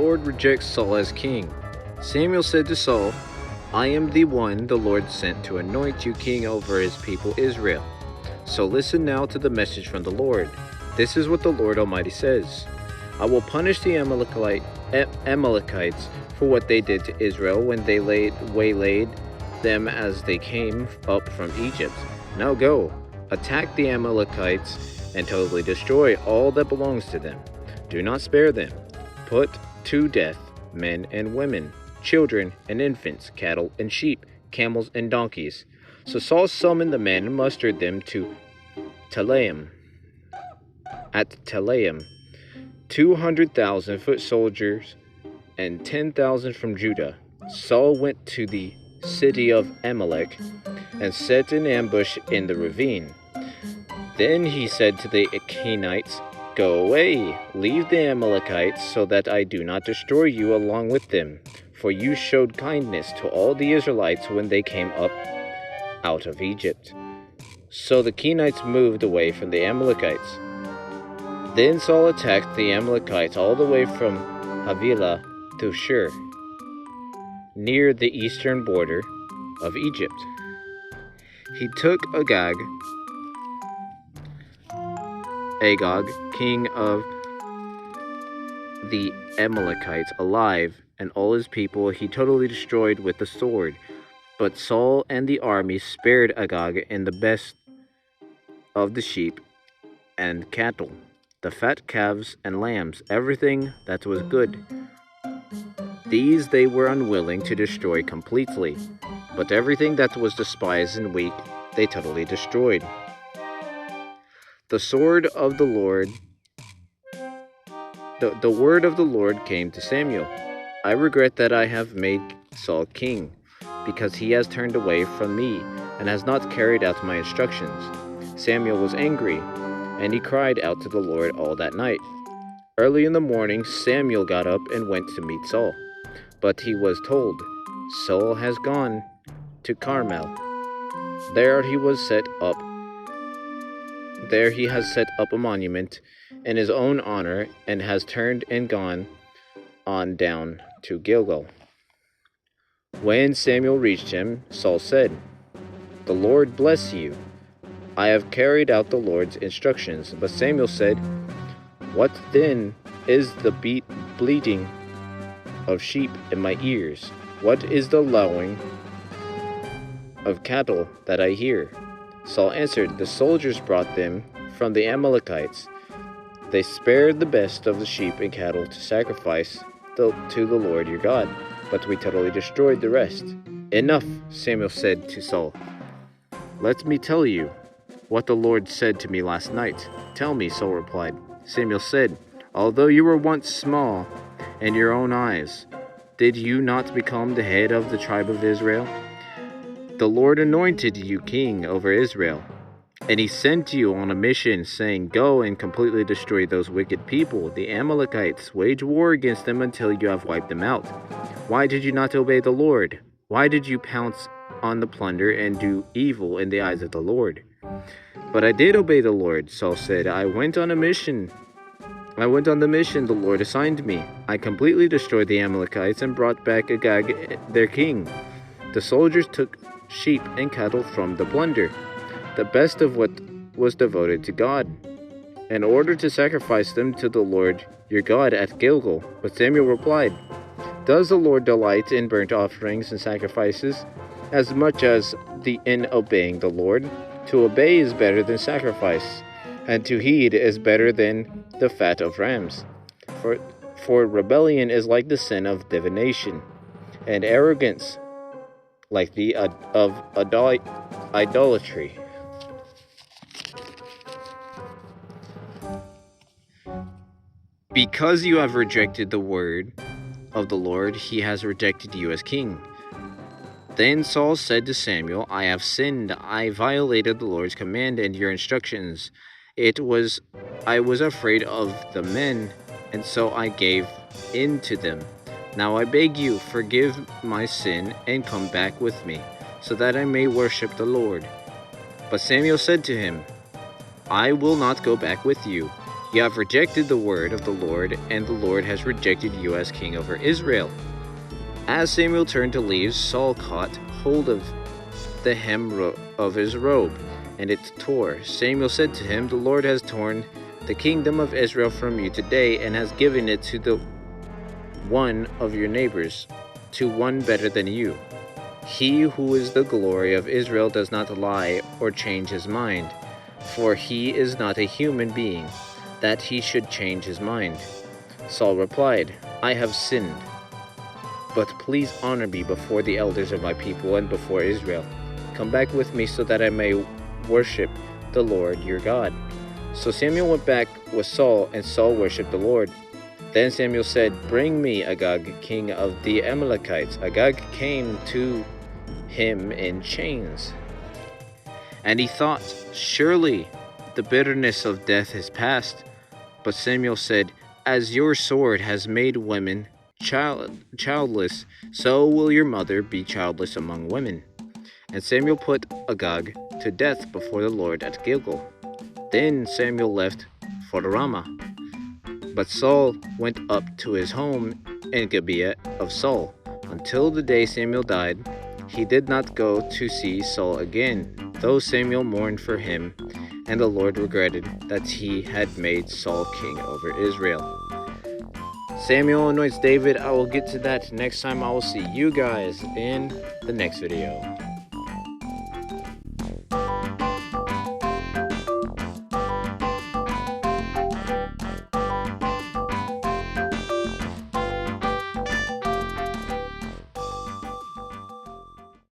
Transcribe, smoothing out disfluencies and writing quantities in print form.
Lord rejects Saul as king. Samuel said to Saul, I am the one the Lord sent to anoint you king over his people Israel. So listen now to the message from the Lord. This is what the Lord Almighty says. I will punish the Amalekites for what they did to Israel when they waylaid them as they came up from Egypt. Now go, attack the Amalekites and totally destroy all that belongs to them. Do not spare them. Put to death men and women, children and infants, cattle and sheep, camels and donkeys. So Saul summoned the men and mustered them to Telaim. At Telaim, 200,000 foot soldiers and 10,000 from Judah. Saul went to the city of Amalek and set an ambush in the ravine. Then he said to the Kenites, Go away, leave the Amalekites, so that I do not destroy you along with them. For you showed kindness to all the Israelites when they came up out of Egypt. So the Kenites moved away from the Amalekites. Then Saul attacked the Amalekites all the way from Havilah to Shur, near the eastern border of Egypt. He took Agag, king of the Amalekites, alive, and all his people he totally destroyed with the sword. But Saul and the army spared Agag and the best of the sheep and cattle, the fat calves and lambs, everything that was good. These they were unwilling to destroy completely, but everything that was despised and weak they totally destroyed. The sword of the Lord, the word of the Lord came to Samuel. I regret that I have made Saul king, because he has turned away from me and has not carried out my instructions. Samuel was angry, and he cried out to the Lord all that night. Early in the morning, Samuel got up and went to meet Saul. But he was told, Saul has gone to Carmel. There he has set up a monument in his own honor, and has turned and gone on down to Gilgal. When Samuel reached him, Saul said, The Lord bless you. I have carried out the Lord's instructions. But Samuel said, What then is the bleating of sheep in my ears? What is the lowing of cattle that I hear? Saul answered, The soldiers brought them from the Amalekites. They spared the best of the sheep and cattle to sacrifice to the Lord your God, but we totally destroyed the rest. Enough, Samuel said to Saul. Let me tell you what the Lord said to me last night. Tell me, Saul replied. Samuel said, Although you were once small in your own eyes, did you not become the head of the tribe of Israel? The Lord anointed you king over Israel, and he sent you on a mission, saying, Go and completely destroy those wicked people, the Amalekites. Wage war against them until you have wiped them out. Why did you not obey the Lord? Why did you pounce on the plunder and do evil in the eyes of the Lord? But I did obey the Lord, Saul said. I went on the mission the Lord assigned me. I completely destroyed the Amalekites and brought back Agag, their king. The soldiers took sheep and cattle from the plunder, the best of what was devoted to God, in order to sacrifice them to the Lord your God at Gilgal. But Samuel replied, Does the Lord delight in burnt offerings and sacrifices as much as in obeying the Lord? To obey is better than sacrifice, and to heed is better than the fat of rams. For rebellion is like the sin of divination, and arrogance like the of idolatry. Because you have rejected the word of the Lord, he has rejected you as king. Then Saul said to Samuel, I have sinned. I violated the Lord's command and your instructions. I was afraid of the men, and so I gave in to them. Now I beg you, forgive my sin and come back with me, so that I may worship the Lord. But Samuel said to him, I will not go back with you. You have rejected the word of the Lord, and the Lord has rejected you as king over Israel." As Samuel turned to leave, Saul caught hold of the hem of his robe, and it tore. Samuel said to him, "The Lord has torn the kingdom of Israel from you today, and has given it to the one of your neighbors, to one better than you. He who is the glory of Israel does not lie or change his mind, for he is not a human being, that he should change his mind." Saul replied, "I have sinned, but please honor me before the elders of my people and before Israel. Come back with me so that I may worship the Lord your God." So Samuel went back with Saul, and Saul worshipped the Lord. Then Samuel said, "Bring me Agag, king of the Amalekites." Agag came to him in chains, and he thought, "Surely the bitterness of death is past." But Samuel said, "As your sword has made women childless, so will your mother be childless among women." And Samuel put Agag to death before the Lord at Gilgal. Then Samuel left for Ramah. But Saul went up to his home in Gibeah of Saul. Until the day Samuel died, he did not go to see Saul again, though Samuel mourned for him, and the Lord regretted that he had made Saul king over Israel. Samuel anoints David. I will get to that next time. I will see you guys in the next video.